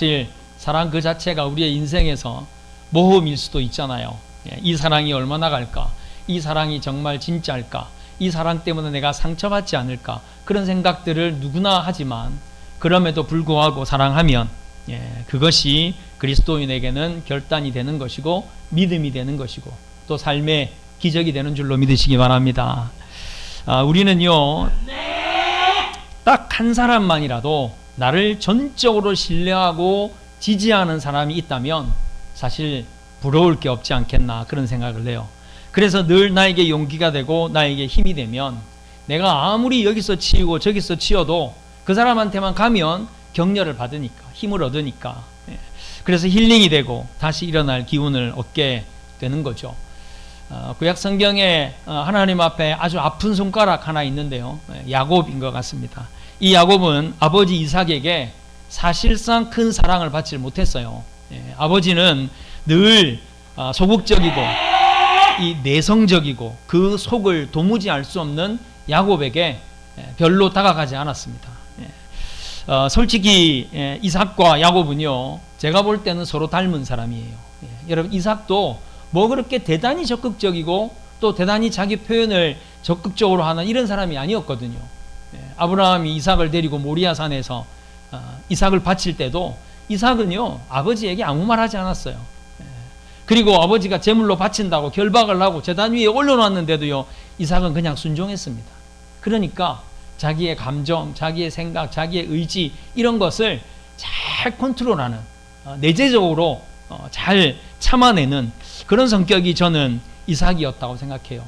사실 사랑 그 자체가 우리의 인생에서 모험일 수도 있잖아요. 이 사랑이 얼마나 갈까? 이 사랑이 정말 진짜일까? 이 사랑 때문에 내가 상처받지 않을까? 그런 생각들을 누구나 하지만 그럼에도 불구하고 사랑하면 그것이 그리스도인에게는 결단이 되는 것이고 믿음이 되는 것이고 또 삶의 기적이 되는 줄로 믿으시기 바랍니다. 우리는요, 딱 한 사람만이라도 나를 전적으로 신뢰하고 지지하는 사람이 있다면 사실 부러울 게 없지 않겠나 그런 생각을 해요. 그래서 늘 나에게 용기가 되고 나에게 힘이 되면 내가 아무리 여기서 치이고 저기서 치여도 그 사람한테만 가면 격려를 받으니까 힘을 얻으니까 그래서 힐링이 되고 다시 일어날 기운을 얻게 되는 거죠. 구약 성경에 하나님 앞에 아주 아픈 손가락 하나 있는데요, 야곱인 것 같습니다. 이 야곱은 아버지 이삭에게 사실상 큰 사랑을 받지 못했어요. 아버지는 늘 소극적이고 이 내성적이고 그 속을 도무지 알 수 없는 야곱에게 별로 다가가지 않았습니다. 솔직히 이삭과 야곱은요, 제가 볼 때는 서로 닮은 사람이에요. 여러분, 이삭도 뭐 그렇게 대단히 적극적이고 또 대단히 자기 표현을 적극적으로 하는 이런 사람이 아니었거든요. 아브라함이 이삭을 데리고 모리아산에서 이삭을 바칠 때도 이삭은요, 아버지에게 아무 말 하지 않았어요. 그리고 아버지가 제물로 바친다고 결박을 하고 제단 위에 올려놨는데도요, 이삭은 그냥 순종했습니다. 그러니까 자기의 감정, 자기의 생각, 자기의 의지 이런 것을 잘 컨트롤하는, 내재적으로 잘 참아내는 그런 성격이 저는 이삭이었다고 생각해요.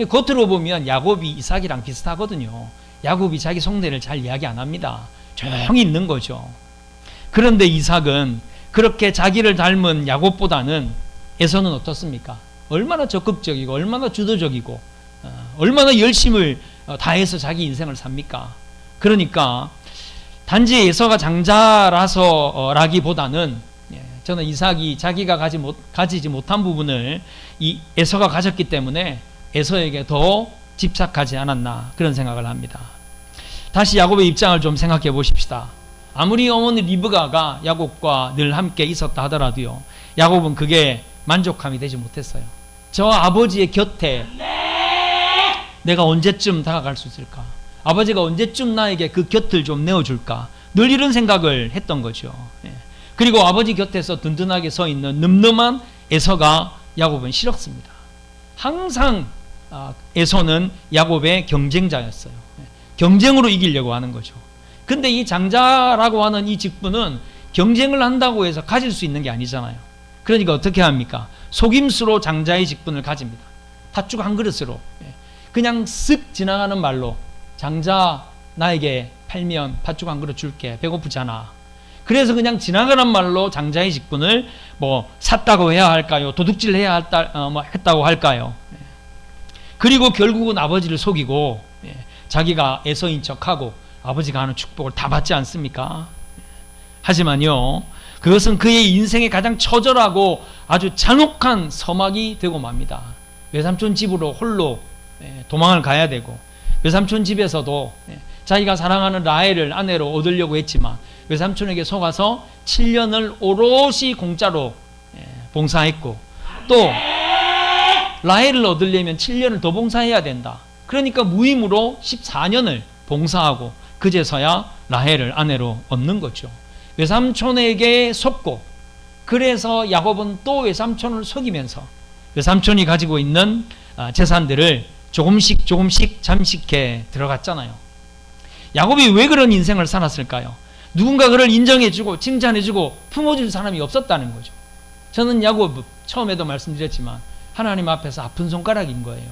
겉으로 보면 야곱이 이삭이랑 비슷하거든요. 야곱이 자기 속내를 잘 이야기 안 합니다. 조용히 있는 거죠. 그런데 이삭은 그렇게 자기를 닮은 야곱보다는 에서는 어떻습니까? 얼마나 적극적이고 얼마나 주도적이고 얼마나 열심을 다해서 자기 인생을 삽니까? 그러니까 단지 에서가 장자라서라기보다는 저는 이삭이 자기가 가지지 못한 부분을 이 에서가 가졌기 때문에 에서에게 더 집착하지 않았나 그런 생각을 합니다. 다시 야곱의 입장을 좀 생각해 보십시다. 아무리 어머니 리브가가 야곱과 늘 함께 있었다 하더라도요, 야곱은 그게 만족함이 되지 못했어요. 저 아버지의 곁에 내가 언제쯤 다가갈 수 있을까? 아버지가 언제쯤 나에게 그 곁을 좀 내어줄까? 늘 이런 생각을 했던 거죠. 그리고 아버지 곁에서 든든하게 서 있는 늠름한 에서가 야곱은 싫었습니다. 항상 에서는 야곱의 경쟁자였어요. 경쟁으로 이기려고 하는 거죠. 근데 이 장자라고 하는 이 직분은 경쟁을 한다고 해서 가질 수 있는 게 아니잖아요. 그러니까 어떻게 합니까? 속임수로 장자의 직분을 가집니다. 팥죽 한 그릇으로 그냥 쓱 지나가는 말로, 장자 나에게 팔면 팥죽 한 그릇 줄게, 배고프잖아. 그래서 그냥 지나가는 말로 장자의 직분을 뭐 샀다고 해야 할까요? 도둑질 해야 했다고 할까요? 그리고 결국은 아버지를 속이고 자기가 에서인 척하고 아버지가 하는 축복을 다 받지 않습니까? 하지만요, 그것은 그의 인생의 가장 처절하고 아주 잔혹한 서막이 되고 맙니다. 외삼촌 집으로 홀로 도망을 가야 되고, 외삼촌 집에서도 자기가 사랑하는 라헬을 아내로 얻으려고 했지만 외삼촌에게 속아서 7년을 오롯이 공짜로 봉사했고, 또 라헬을 얻으려면 7년을 더 봉사해야 된다. 그러니까 무임으로 14년을 봉사하고 그제서야 라헬을 아내로 얻는 거죠. 외삼촌에게 속고, 그래서 야곱은 또 외삼촌을 속이면서 외삼촌이 가지고 있는 재산들을 조금씩 잠식해 들어갔잖아요. 야곱이 왜 그런 인생을 살았을까요? 누군가 그를 인정해주고 칭찬해주고 품어줄 사람이 없었다는 거죠. 저는 야곱, 처음에도 말씀드렸지만 하나님 앞에서 아픈 손가락인 거예요.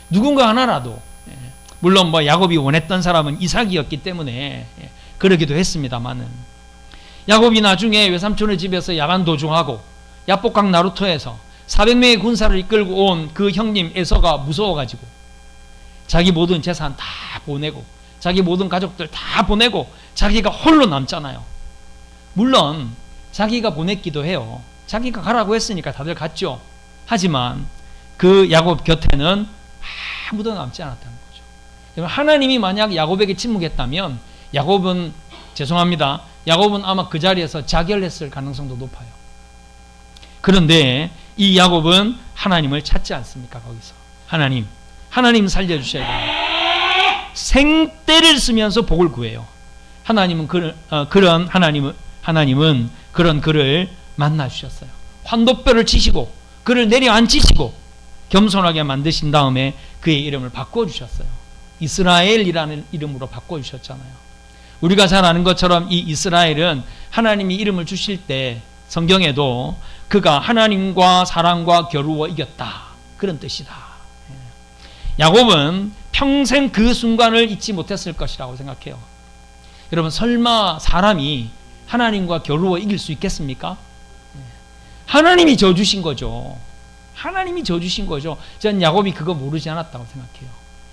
누군가 하나라도, 물론 뭐 야곱이 원했던 사람은 이삭이었기 때문에 그러기도 했습니다만은, 야곱이 나중에 외삼촌의 집에서 야간 도중하고 야복강 나루터에서 400명의 군사를 이끌고 온 그 형님 에서가 무서워가지고 자기 모든 재산 다 보내고 자기 모든 가족들 다 보내고 자기가 홀로 남잖아요. 물론 자기가 보냈기도 해요. 자기가 가라고 했으니까 다들 갔죠. 하지만 그 야곱 곁에는 아무도 남지 않았다는 거죠. 하나님이 만약 야곱에게 침묵했다면 야곱은 죄송합니다. 야곱은 아마 그 자리에서 자결했을 가능성도 높아요. 그런데 이 야곱은 하나님을 찾지 않습니까? 거기서 하나님 살려주셔야 돼요. 생떼를 쓰면서 복을 구해요. 하나님은 하나님은 그런 그를 만나 주셨어요. 환도뼈를 치시고 그를 내려앉히시고 겸손하게 만드신 다음에 그의 이름을 바꿔주셨어요. 이스라엘이라는 이름으로 바꿔주셨잖아요. 우리가 잘 아는 것처럼 이 이스라엘은 하나님이 이름을 주실 때 성경에도 그가 하나님과 사람과 겨루어 이겼다, 그런 뜻이다. 야곱은 평생 그 순간을 잊지 못했을 것이라고 생각해요. 여러분, 설마 사람이 하나님과 겨루어 이길 수 있겠습니까? 하나님이 져주신 거죠. 하나님이 져주신 거죠. 전 야곱이 그거 모르지 않았다고 생각해요.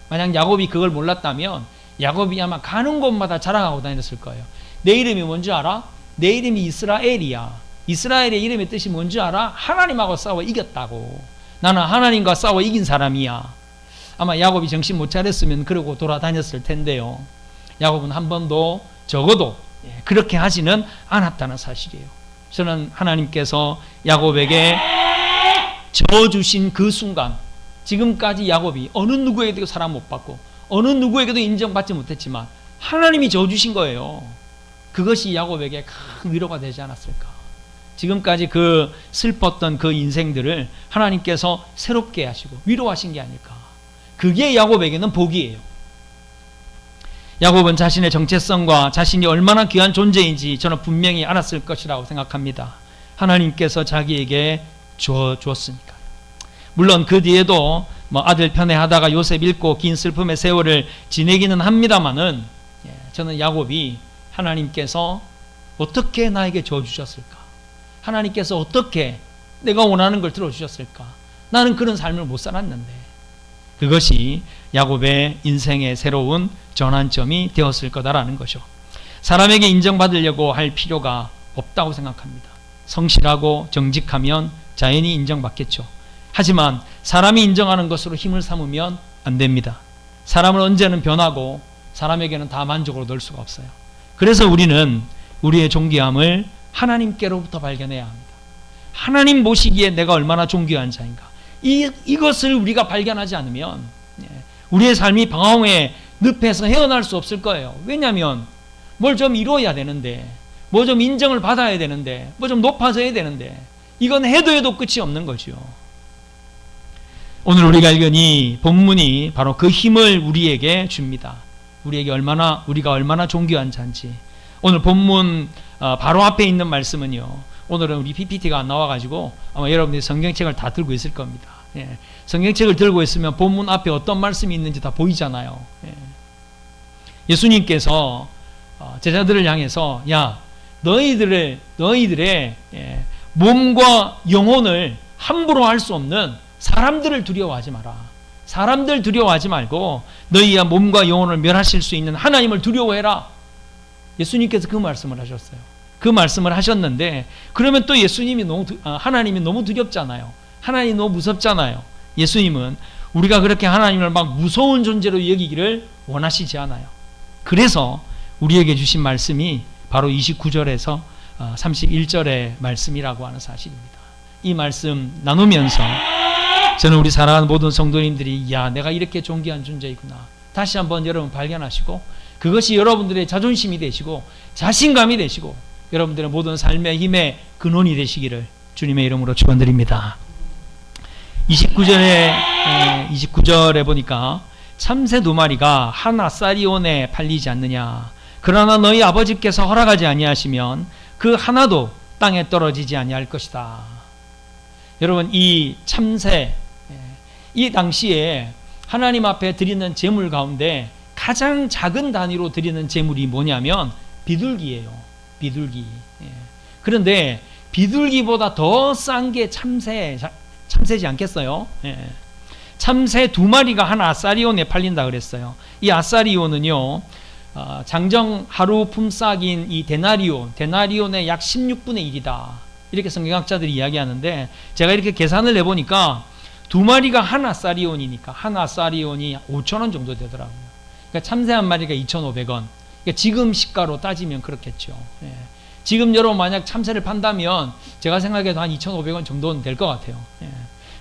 만약 야곱이 그걸 몰랐다면 야곱이 아마 가는 곳마다 자랑하고 다녔을 거예요. 내 이름이 뭔지 알아? 내 이름이 이스라엘이야. 이스라엘의 이름의 뜻이 뭔지 알아? 하나님하고 싸워 이겼다고. 나는 하나님과 싸워 이긴 사람이야. 아마 야곱이 정신 못 차렸으면 그러고 돌아다녔을 텐데요. 야곱은 한 번도 적어도 그렇게 하지는 않았다는 사실이에요. 저는 하나님께서 야곱에게 져주신 그 순간, 지금까지 야곱이 어느 누구에게도 사랑 못 받고 어느 누구에게도 인정받지 못했지만 하나님이 져주신 거예요. 그것이 야곱에게 큰 위로가 되지 않았을까. 지금까지 그 슬펐던 그 인생들을 하나님께서 새롭게 하시고 위로하신 게 아닐까. 그게 야곱에게는 복이에요. 야곱은 자신의 정체성과 자신이 얼마나 귀한 존재인지 저는 분명히 알았을 것이라고 생각합니다. 하나님께서 자기에게 주었으니까요. 물론 그 뒤에도 아들 편애하다가 요셉 잃고 긴 슬픔의 세월을 지내기는 합니다만은, 저는 야곱이 하나님께서 어떻게 나에게 주셨을까? 하나님께서 어떻게 내가 원하는 걸 들어주셨을까? 나는 그런 삶을 못 살았는데, 그것이 야곱의 인생의 새로운 전환점이 되었을 거다라는 거죠. 사람에게 인정받으려고 할 필요가 없다고 생각합니다. 성실하고 정직하면 자연히 인정받겠죠. 하지만 사람이 인정하는 것으로 힘을 삼으면 안 됩니다. 사람은 언제는 변하고 사람에게는 다 만족으로 넣을 수가 없어요. 그래서 우리는 우리의 존귀함을 하나님께로부터 발견해야 합니다. 하나님 보시기에 내가 얼마나 존귀한 자인가, 이것을 우리가 발견하지 않으면 우리의 삶이 방황의 늪에서 헤어날 수 없을 거예요. 왜냐하면 뭘 좀 이루어야 되는데, 뭐 좀 인정을 받아야 되는데, 뭐 좀 높아져야 되는데, 이건 해도 끝이 없는 거죠. 오늘 우리가 읽은 이 본문이 바로 그 힘을 우리에게 줍니다. 우리가 얼마나 존귀한 자인지. 오늘 본문 바로 앞에 있는 말씀은요, 오늘은 우리 PPT가 안 나와가지고 아마 여러분들이 성경책을 다 들고 있을 겁니다. 성경책을 들고 있으면 본문 앞에 어떤 말씀이 있는지 다 보이잖아요. 예수님께서 제자들을 향해서, 야, 너희들의 몸과 영혼을 함부로 할 수 없는 사람들을 두려워하지 마라. 사람들 두려워하지 말고 너희의 몸과 영혼을 멸하실 수 있는 하나님을 두려워해라. 예수님께서 그 말씀을 하셨어요. 그 말씀을 하셨는데, 그러면 또 하나님이 너무 두렵잖아요. 하나님이 너무 무섭잖아요. 예수님은 우리가 그렇게 하나님을 막 무서운 존재로 여기기를 원하시지 않아요. 그래서 우리에게 주신 말씀이 바로 29절에서 31절의 말씀이라고 하는 사실입니다. 이 말씀 나누면서 저는 우리 사랑하는 모든 성도님들이, 야, 내가 이렇게 존귀한 존재이구나, 다시 한번 여러분 발견하시고, 그것이 여러분들의 자존심이 되시고 자신감이 되시고 여러분들의 모든 삶의 힘의 근원이 되시기를 주님의 이름으로 축원드립니다. 29절에 보니까 참새 2마리가 한 아사리온에 팔리지 않느냐. 그러나 너희 아버지께서 허락하지 아니하시면 그 하나도 땅에 떨어지지 아니할 것이다. 여러분, 이 참새, 이 당시에 하나님 앞에 드리는 제물 가운데 가장 작은 단위로 드리는 제물이 뭐냐면 비둘기예요. 비둘기. 그런데 비둘기보다 더 싼 게 참새지 않겠어요? 참새 2마리가 한 아사리온에 팔린다 그랬어요. 이 아사리온은요, 장정 하루 품삯인 이 데나리온의 약 16분의 1이다. 이렇게 성경학자들이 이야기하는데, 제가 이렇게 계산을 해보니까 2마리가 한 아사리온이니까 한 아사리온이 5,000원 정도 되더라고요. 그러니까 참새 한 마리가 2,500원, 그러니까 지금 시가로 따지면 그렇겠죠. 예. 지금 여러분 만약 참새를 판다면 제가 생각해도 한 2,500원 정도는 될 것 같아요. 예.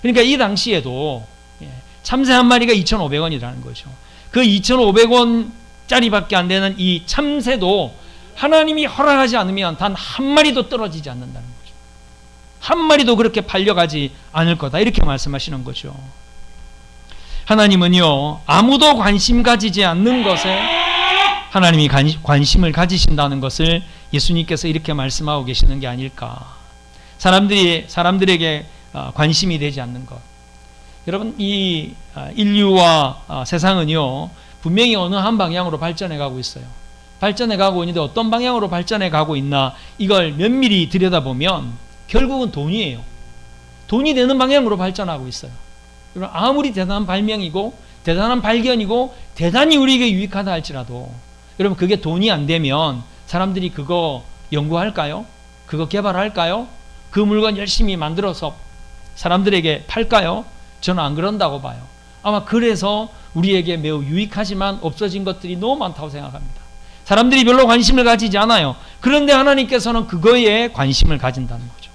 그러니까 이 당시에도 참새 한 마리가 2,500원이라는 거죠. 그 2,500원짜리밖에 안 되는 이 참새도 하나님이 허락하지 않으면 단 한 마리도 떨어지지 않는다는 거죠. 한 마리도 그렇게 팔려가지 않을 거다, 이렇게 말씀하시는 거죠. 하나님은요, 아무도 관심 가지지 않는 것에 하나님이 관심을 가지신다는 것을 예수님께서 이렇게 말씀하고 계시는 게 아닐까. 사람들에게 관심이 되지 않는 것. 여러분, 이 인류와 세상은요, 분명히 어느 한 방향으로 발전해 가고 있어요. 발전해 가고 있는데 어떤 방향으로 발전해 가고 있나, 이걸 면밀히 들여다보면 결국은 돈이에요. 돈이 되는 방향으로 발전하고 있어요. 아무리 대단한 발명이고 대단한 발견이고 대단히 우리에게 유익하다 할지라도, 여러분, 그게 돈이 안 되면 사람들이 그거 연구할까요? 그거 개발할까요? 그 물건 열심히 만들어서 사람들에게 팔까요? 저는 안 그런다고 봐요. 아마 그래서 우리에게 매우 유익하지만 없어진 것들이 너무 많다고 생각합니다. 사람들이 별로 관심을 가지지 않아요. 그런데 하나님께서는 그거에 관심을 가진다는 거죠.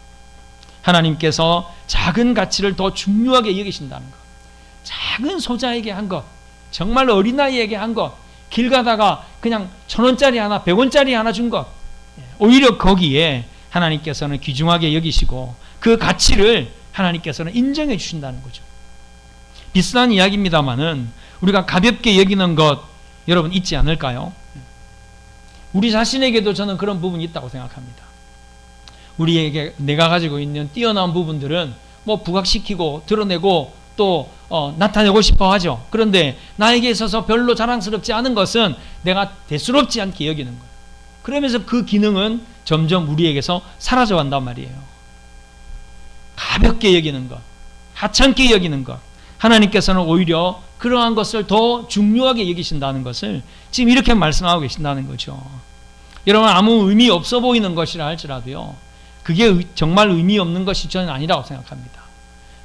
하나님께서 작은 가치를 더 중요하게 여기신다는 것. 작은 소자에게 한 것, 정말 어린아이에게 한 것, 길 가다가 그냥 1,000원짜리 하나, 100원짜리 하나 준 것, 오히려 거기에 하나님께서는 귀중하게 여기시고 그 가치를 하나님께서는 인정해 주신다는 거죠. 비슷한 이야기입니다만은 우리가 가볍게 여기는 것, 여러분 있지 않을까요? 우리 자신에게도 저는 그런 부분이 있다고 생각합니다. 우리에게 내가 가지고 있는 뛰어난 부분들은 뭐 부각시키고 드러내고 또 나타내고 싶어 하죠. 그런데 나에게 있어서 별로 자랑스럽지 않은 것은 내가 대수롭지 않게 여기는 거예요. 그러면서 그 기능은 점점 우리에게서 사라져 간단 말이에요. 가볍게 여기는 것, 하찮게 여기는 것, 하나님께서는 오히려 그러한 것을 더 중요하게 여기신다는 것을 지금 이렇게 말씀하고 계신다는 거죠. 여러분, 아무 의미 없어 보이는 것이라 할지라도요, 그게 정말 의미 없는 것이 저는 아니라고 생각합니다.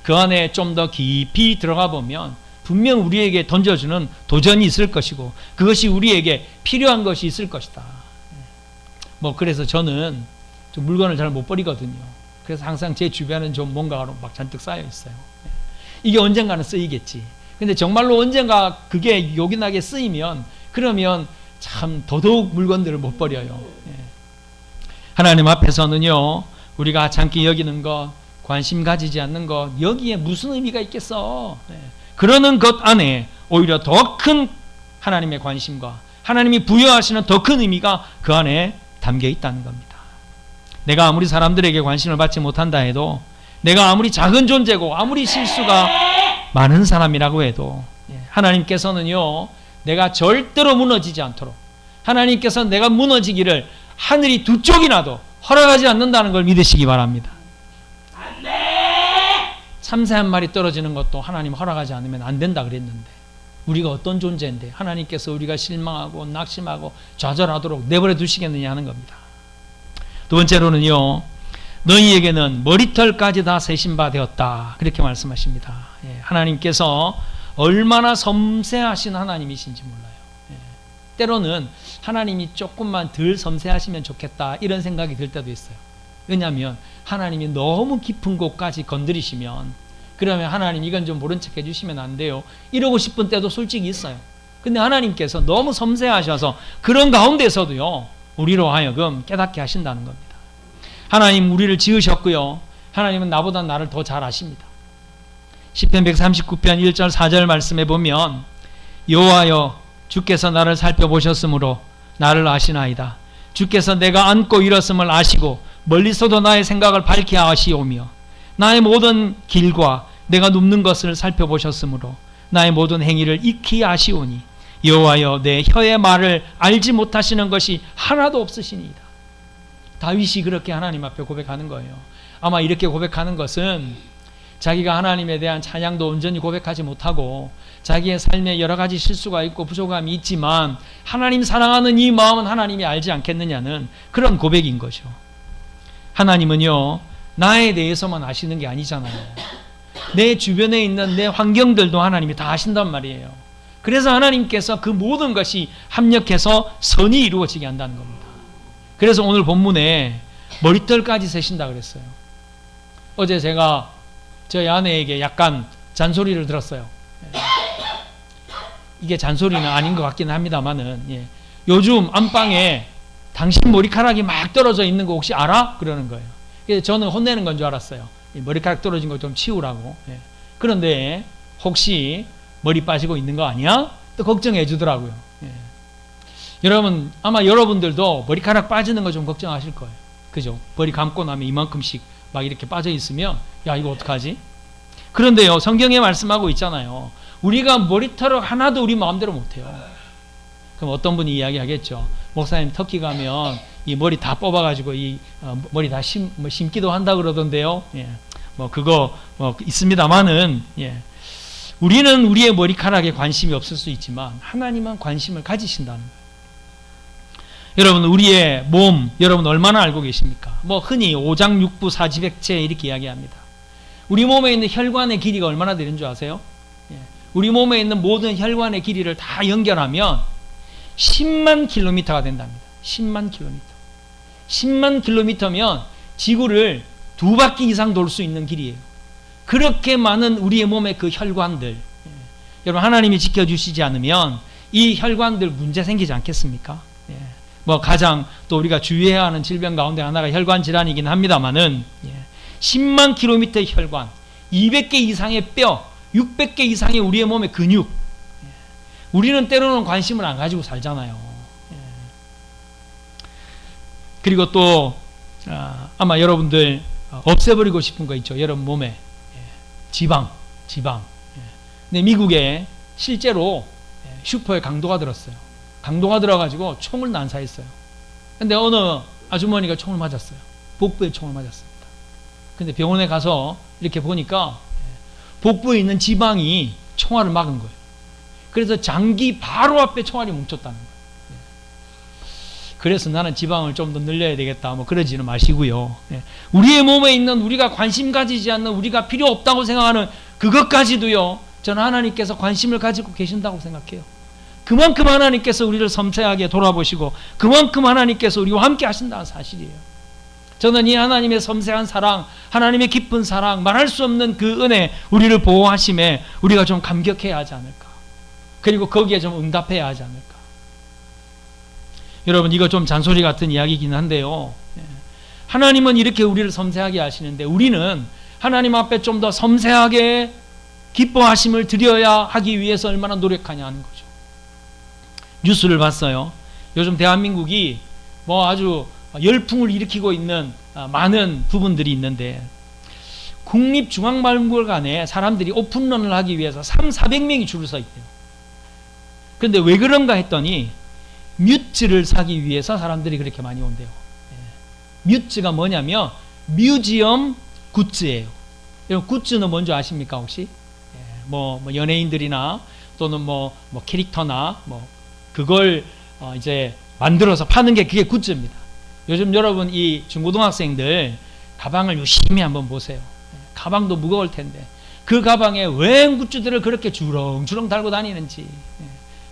그 안에 좀 더 깊이 들어가 보면 분명 우리에게 던져주는 도전이 있을 것이고 그것이 우리에게 필요한 것이 있을 것이다. 뭐 그래서 저는 좀 물건을 잘 못 버리거든요. 그래서 항상 제 주변은 좀 뭔가가 막 잔뜩 쌓여 있어요. 이게 언젠가는 쓰이겠지. 근데 정말로 언젠가 그게 요긴하게 쓰이면, 그러면 참 더더욱 물건들을 못 버려요. 하나님 앞에서는요, 우리가 하찮게 여기는 것, 관심 가지지 않는 것, 여기에 무슨 의미가 있겠어? 그러는 것 안에 오히려 더 큰 하나님의 관심과 하나님이 부여하시는 더 큰 의미가 그 안에 담겨 있다는 겁니다. 내가 아무리 사람들에게 관심을 받지 못한다 해도, 내가 아무리 작은 존재고 아무리 실수가 많은 사람이라고 해도 하나님께서는요, 내가 절대로 무너지지 않도록, 하나님께서는 내가 무너지기를 하늘이 두 쪽이나도 허락하지 않는다는 걸 믿으시기 바랍니다. 참새 한 마리 떨어지는 것도 하나님 허락하지 않으면 안 된다 그랬는데, 우리가 어떤 존재인데 하나님께서 우리가 실망하고 낙심하고 좌절하도록 내버려 두시겠느냐 하는 겁니다. 두 번째로는요, 너희에게는 머리털까지 다 세신 바 되었다, 그렇게 말씀하십니다. 하나님께서 얼마나 섬세하신 하나님이신지 몰라요. 때로는 하나님이 조금만 덜 섬세하시면 좋겠다, 이런 생각이 들 때도 있어요. 왜냐하면 하나님이 너무 깊은 곳까지 건드리시면, 그러면 하나님 이건 좀 모른 척 해주시면 안 돼요, 이러고 싶은 때도 솔직히 있어요. 근데 하나님께서 너무 섬세하셔서 그런 가운데서도요, 우리로 하여금 깨닫게 하신다는 겁니다. 하나님 우리를 지으셨고요, 하나님은 나보다 나를 더 잘 아십니다. 시편 139편 1절 4절 말씀에 보면, 여호와여 주께서 나를 살펴보셨으므로 나를 아시나이다. 주께서 내가 앉고 일었음을 아시고 멀리서도 나의 생각을 밝히 아시오며 나의 모든 길과 내가 눕는 것을 살펴보셨으므로 나의 모든 행위를 익히 아시오니 여호와여 내 혀의 말을 알지 못하시는 것이 하나도 없으시니이다. 다윗이 그렇게 하나님 앞에 고백하는 거예요. 아마 이렇게 고백하는 것은 자기가 하나님에 대한 찬양도 온전히 고백하지 못하고 자기의 삶에 여러 가지 실수가 있고 부족함이 있지만 하나님 사랑하는 이 마음은 하나님이 알지 않겠느냐는 그런 고백인 거죠. 하나님은요, 나에 대해서만 아시는 게 아니잖아요. 내 주변에 있는 내 환경들도 하나님이 다 아신단 말이에요. 그래서 하나님께서 그 모든 것이 합력해서 선이 이루어지게 한다는 겁니다. 그래서 오늘 본문에 머리털까지 세신다 그랬어요. 어제 제가 저희 아내에게 약간 잔소리를 들었어요. 이게 잔소리는 아닌 것 같기는 합니다만은, 요즘 안방에 당신 머리카락이 막 떨어져 있는 거 혹시 알아? 그러는 거예요. 그래서 저는 혼내는 건 줄 알았어요. 머리카락 떨어진 거 좀 치우라고. 그런데 혹시 머리 빠지고 있는 거 아니야? 또 걱정해 주더라고요. 여러분, 아마 여러분들도 머리카락 빠지는 거 좀 걱정하실 거예요. 그죠? 머리 감고 나면 이만큼씩 막 이렇게 빠져 있으면, 야, 이거 어떡하지? 그런데요, 성경에 말씀하고 있잖아요. 우리가 머리털을 하나도 우리 마음대로 못해요. 그럼 어떤 분이 이야기하겠죠. 목사님, 터키 가면 이 머리 다 뽑아가지고 이 머리 다 심기도 한다 그러던데요. 그거 있습니다만은, 우리는 우리의 머리카락에 관심이 없을 수 있지만 하나님은 관심을 가지신다는 거예요. 여러분, 우리의 몸, 여러분 얼마나 알고 계십니까? 흔히 오장육부 사지백체 이렇게 이야기합니다. 우리 몸에 있는 혈관의 길이가 얼마나 되는 줄 아세요? 우리 몸에 있는 모든 혈관의 길이를 다 연결하면 10만 킬로미터가 된답니다. 10만 킬로미터. 10만 킬로미터면 지구를 2바퀴 이상 돌 수 있는 길이에요. 그렇게 많은 우리의 몸의 그 혈관들, 여러분, 하나님이 지켜주시지 않으면 이 혈관들 문제 생기지 않겠습니까? 가장 또 우리가 주의해야 하는 질병 가운데 하나가 혈관 질환이긴 합니다만은, 10만 킬로미터의 혈관, 200개 이상의 뼈, 600개 이상의 우리의 몸의 근육, 우리는 때로는 관심을 안 가지고 살잖아요. 그리고 또 아마 여러분들 없애버리고 싶은 거 있죠. 여러분 몸에 지방. 근데 미국에 실제로 슈퍼에 강도가 들었어요. 강도가 들어가지고 총을 난사했어요. 근데 어느 아주머니가 총을 맞았어요. 복부에 총을 맞았습니다. 근데 병원에 가서 이렇게 보니까 복부에 있는 지방이 총알을 막은 거예요. 그래서 장기 바로 앞에 총알이 뭉쳤다는 거예요. 그래서 나는 지방을 좀 더 늘려야 되겠다, 그러지는 마시고요. 우리의 몸에 있는 우리가 관심 가지지 않는, 우리가 필요 없다고 생각하는 그것까지도요, 저는 하나님께서 관심을 가지고 계신다고 생각해요. 그만큼 하나님께서 우리를 섬세하게 돌아보시고 그만큼 하나님께서 우리와 함께 하신다는 사실이에요. 저는 이 하나님의 섬세한 사랑, 하나님의 깊은 사랑, 말할 수 없는 그 은혜, 우리를 보호하심에 우리가 좀 감격해야 하지 않을까. 그리고 거기에 좀 응답해야 하지 않을까. 여러분, 이거 좀 잔소리 같은 이야기이긴 한데요, 하나님은 이렇게 우리를 섬세하게 하시는데 우리는 하나님 앞에 좀 더 섬세하게 기뻐하심을 드려야 하기 위해서 얼마나 노력하냐 하는 거죠. 뉴스를 봤어요. 요즘 대한민국이 아주 열풍을 일으키고 있는 많은 부분들이 있는데, 국립중앙박물관에 사람들이 오픈런을 하기 위해서 300~400명이 줄을 서 있대요. 그런데 왜 그런가 했더니 뮤즈를 사기 위해서 사람들이 그렇게 많이 온대요. 뮤즈가 뭐냐면 뮤지엄 굿즈예요. 여러분, 굿즈는 뭔지 아십니까 혹시? 연예인들이나 또는 캐릭터나 그걸 이제 만들어서 파는 게 그게 굿즈입니다. 요즘 여러분 이 중고등학생들 가방을 열심히 한번 보세요. 가방도 무거울 텐데 그 가방에 웬 굿즈들을 그렇게 주렁주렁 달고 다니는지,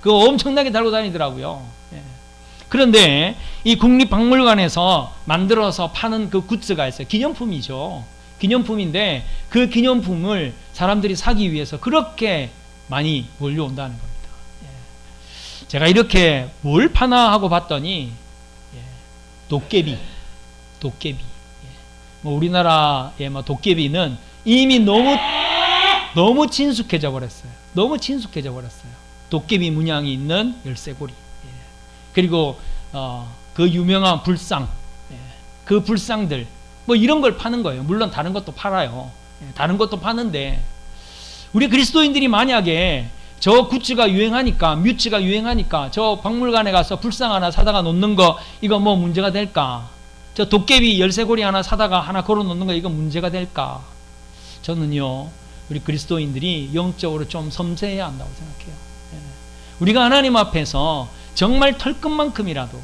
그거 엄청나게 달고 다니더라고요. 그런데 이 국립박물관에서 만들어서 파는 그 굿즈가 있어요. 기념품이죠. 기념품인데 그 기념품을 사람들이 사기 위해서 그렇게 많이 몰려온다는 겁니다. 제가 이렇게 뭘 파나 하고 봤더니 도깨비. 우리나라의 도깨비는 이미 너무 친숙해져 버렸어요. 도깨비 문양이 있는 열쇠고리. 그리고 그 유명한 불상, 그 불상들 이런 걸 파는 거예요. 물론 다른 것도 팔아요. 다른 것도 파는데 우리 그리스도인들이 만약에 저 굿즈가 유행하니까, 뮤츠가 유행하니까 저 박물관에 가서 불상 하나 사다가 놓는 거 이거 문제가 될까? 저 도깨비 열쇠고리 하나 사다가 하나 걸어 놓는 거 이거 문제가 될까? 저는요, 우리 그리스도인들이 영적으로 좀 섬세해야 한다고 생각해요. 우리가 하나님 앞에서 정말 털끝만큼이라도,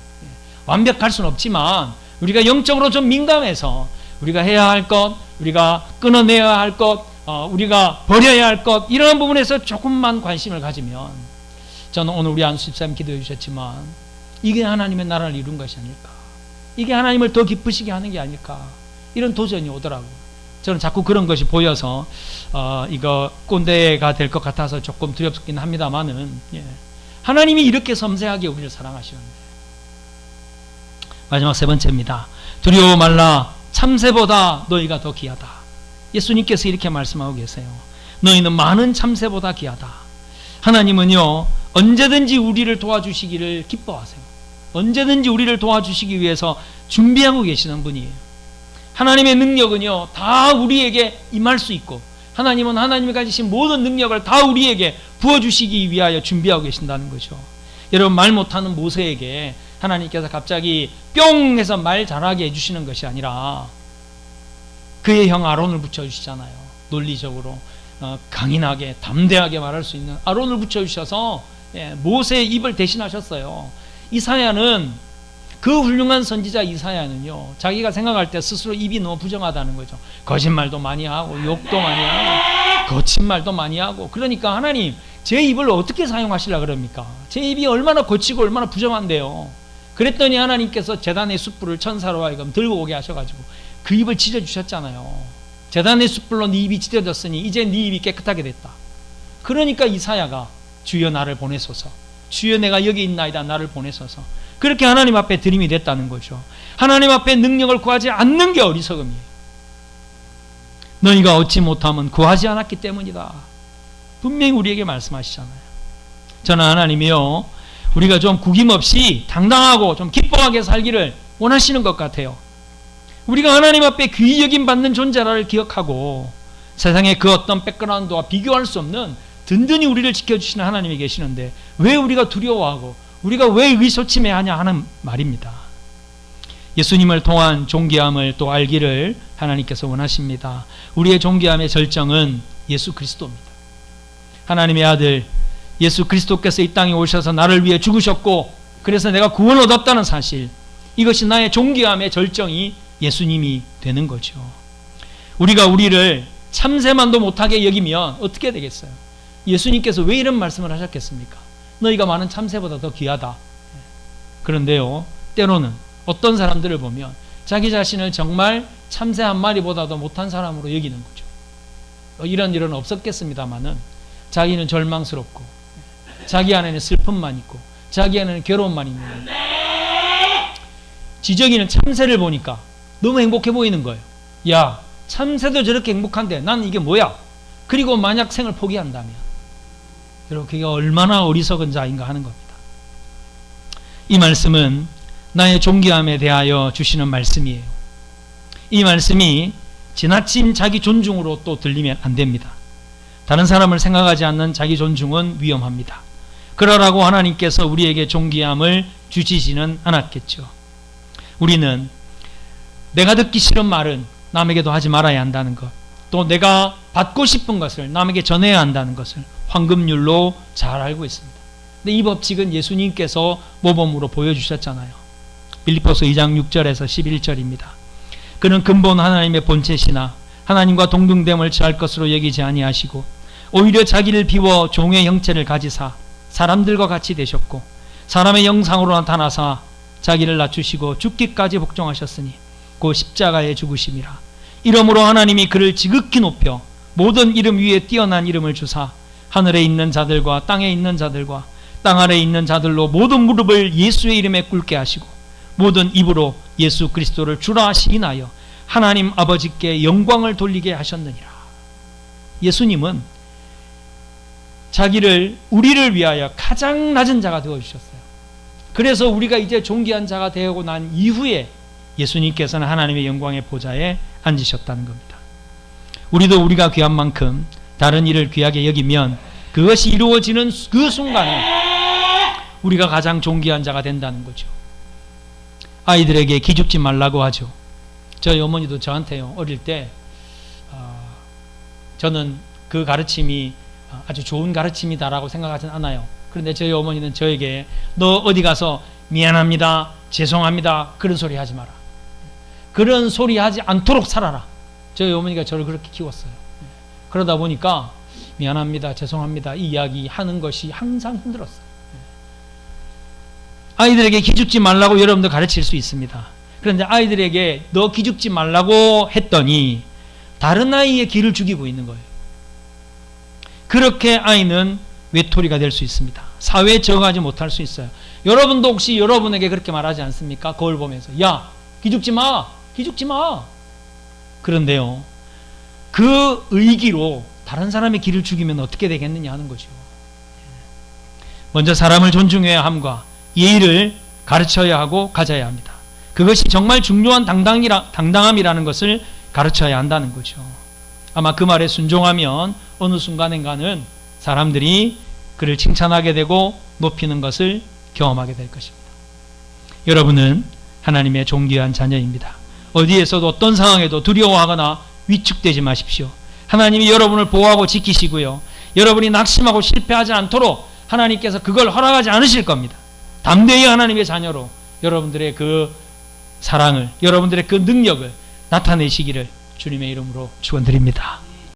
완벽할 수는 없지만 우리가 영적으로 좀 민감해서 우리가 해야 할 것, 우리가 끊어내야 할 것, 우리가 버려야 할 것, 이러한 부분에서 조금만 관심을 가지면 저는 오늘 우리 안수 집사님 기도해 주셨지만 이게 하나님의 나라를 이룬 것이 아닐까, 이게 하나님을 더 기쁘시게 하는 게 아닐까, 이런 도전이 오더라고요. 저는 자꾸 그런 것이 보여서 이거 꼰대가 될 것 같아서 조금 두렵긴 합니다만은, 하나님이 이렇게 섬세하게 우리를 사랑하시는데. 마지막 세 번째입니다. 두려워 말라, 참새보다 너희가 더 귀하다. 예수님께서 이렇게 말씀하고 계세요. 너희는 많은 참새보다 귀하다. 하나님은요, 언제든지 우리를 도와주시기를 기뻐하세요. 언제든지 우리를 도와주시기 위해서 준비하고 계시는 분이에요. 하나님의 능력은요, 다 우리에게 임할 수 있고, 하나님은 하나님이 가지신 모든 능력을 다 우리에게 부어주시기 위하여 준비하고 계신다는 거죠. 여러분, 말 못하는 모세에게 하나님께서 갑자기 뿅 해서 말 잘하게 해주시는 것이 아니라 그의 형 아론을 붙여주시잖아요. 논리적으로 강인하게 담대하게 말할 수 있는 아론을 붙여주셔서 모세의 입을 대신하셨어요. 이사야는, 그 훌륭한 선지자 이사야는요, 자기가 생각할 때 스스로 입이 너무 부정하다는 거죠. 거짓말도 많이 하고 욕도 많이 하고 거친 말도 많이 하고. 그러니까 하나님, 제 입을 어떻게 사용하시려고 그럽니까? 제 입이 얼마나 거치고 얼마나 부정한데요. 그랬더니 하나님께서 제단의 숯불을 천사로 하여금 들고 오게 하셔가지고 그 입을 찢어주셨잖아요. 제단의 숯불로 네 입이 찢어졌으니 이제 네 입이 깨끗하게 됐다. 그러니까 이사야가 주여 나를 보내소서, 주여 내가 여기 있나이다 나를 보내소서, 그렇게 하나님 앞에 드림이 됐다는 거죠. 하나님 앞에 능력을 구하지 않는 게 어리석음이에요. 너희가 얻지 못함은 구하지 않았기 때문이다. 분명히 우리에게 말씀하시잖아요. 저는 하나님이요, 우리가 좀 구김없이 당당하고 좀 기뻐하게 살기를 원하시는 것 같아요. 우리가 하나님 앞에 귀히 여김 받는 존재라를 기억하고 세상의 그 어떤 백그라운드와 비교할 수 없는 든든히 우리를 지켜주시는 하나님이 계시는데 왜 우리가 두려워하고 우리가 왜 의소침해야 하냐 하는 말입니다. 예수님을 통한 존귀함을 또 알기를 하나님께서 원하십니다. 우리의 존귀함의 절정은 예수 그리스도입니다. 하나님의 아들 예수 그리스도께서 이 땅에 오셔서 나를 위해 죽으셨고, 그래서 내가 구원을 얻었다는 사실, 이것이 나의 존귀함의 절정이 예수님이 되는 거죠. 우리가 우리를 참새만도 못하게 여기면 어떻게 되겠어요? 예수님께서 왜 이런 말씀을 하셨겠습니까? 너희가 많은 참새보다 더 귀하다. 그런데요, 때로는 어떤 사람들을 보면 자기 자신을 정말 참새 한 마리보다도 못한 사람으로 여기는 거죠. 이런 일은 없었겠습니다마는 자기는 절망스럽고 자기 안에는 슬픔만 있고 자기 안에는 괴로움만 있는 거예요. 지저귀는 참새를 보니까 너무 행복해 보이는 거예요. 야, 참새도 저렇게 행복한데 나는 이게 뭐야? 그리고 만약 생을 포기한다면, 여러분, 그게 얼마나 어리석은 자인가 하는 겁니다. 이 말씀은 나의 존귀함에 대하여 주시는 말씀이에요. 이 말씀이 지나친 자기 존중으로 또 들리면 안 됩니다. 다른 사람을 생각하지 않는 자기 존중은 위험합니다. 그러라고 하나님께서 우리에게 존귀함을 주시지는 않았겠죠. 우리는 내가 듣기 싫은 말은 남에게도 하지 말아야 한다는 것, 또 내가 받고 싶은 것을 남에게 전해야 한다는 것을 황금률로 잘 알고 있습니다. 근데 이 법칙은 예수님께서 모범으로 보여주셨잖아요. 빌립보서 2장 6절에서 11절입니다. 그는 근본 하나님의 본체시나 하나님과 동등됨을 취할 것으로 여기지 아니하시고 오히려 자기를 비워 종의 형체를 가지사 사람들과 같이 되셨고 사람의 영상으로 나타나사 자기를 낮추시고 죽기까지 복종하셨으니 그 십자가에 죽으심이라. 이러므로 하나님이 그를 지극히 높여 모든 이름 위에 뛰어난 이름을 주사 하늘에 있는 자들과 땅에 있는 자들과 땅 아래에 있는 자들로 모든 무릎을 예수의 이름에 꿇게 하시고 모든 입으로 예수 그리스도를 주라 시인하여 하나님 아버지께 영광을 돌리게 하셨느니라. 예수님은 자기를 우리를 위하여 가장 낮은 자가 되어주셨어요. 그래서 우리가 이제 존귀한 자가 되고 난 이후에 예수님께서는 하나님의 영광의 보좌에 앉으셨다는 겁니다. 우리도 우리가 귀한 만큼 다른 일을 귀하게 여기면 그것이 이루어지는 그 순간에 우리가 가장 존귀한 자가 된다는 거죠. 아이들에게 기죽지 말라고 하죠. 저희 어머니도 저한테요, 어릴 때 저는 그 가르침이 아주 좋은 가르침이다라고 생각하진 않아요. 그런데 저희 어머니는 저에게 너 어디 가서 미안합니다, 죄송합니다 그런 소리 하지 마라, 그런 소리 하지 않도록 살아라. 저희 어머니가 저를 그렇게 키웠어요. 그러다 보니까 미안합니다, 죄송합니다 이 이야기 하는 것이 항상 힘들었어요. 아이들에게 기죽지 말라고 여러분도 가르칠 수 있습니다. 그런데 아이들에게 너 기죽지 말라고 했더니 다른 아이의 기를 죽이고 있는 거예요. 그렇게 아이는 외톨이가 될 수 있습니다. 사회에 적응하지 못할 수 있어요. 여러분도 혹시 여러분에게 그렇게 말하지 않습니까? 거울 보면서 야 기죽지 마, 기죽지 마. 그런데요, 그 의기로 다른 사람의 기를 죽이면 어떻게 되겠느냐 하는 거죠. 먼저 사람을 존중해야 함과 예의를 가르쳐야 하고 가져야 합니다. 그것이 정말 중요한 당당함이라는 것을 가르쳐야 한다는 거죠. 아마 그 말에 순종하면 어느 순간인가는 사람들이 그를 칭찬하게 되고 높이는 것을 경험하게 될 것입니다. 여러분은 하나님의 존귀한 자녀입니다. 어디에서도 어떤 상황에도 두려워하거나 위축되지 마십시오. 하나님이 여러분을 보호하고 지키시고요, 여러분이 낙심하고 실패하지 않도록 하나님께서 그걸 허락하지 않으실 겁니다. 담대히 하나님의 자녀로 여러분들의 그 사랑을, 여러분들의 그 능력을 나타내시기를 주님의 이름으로 축원드립니다.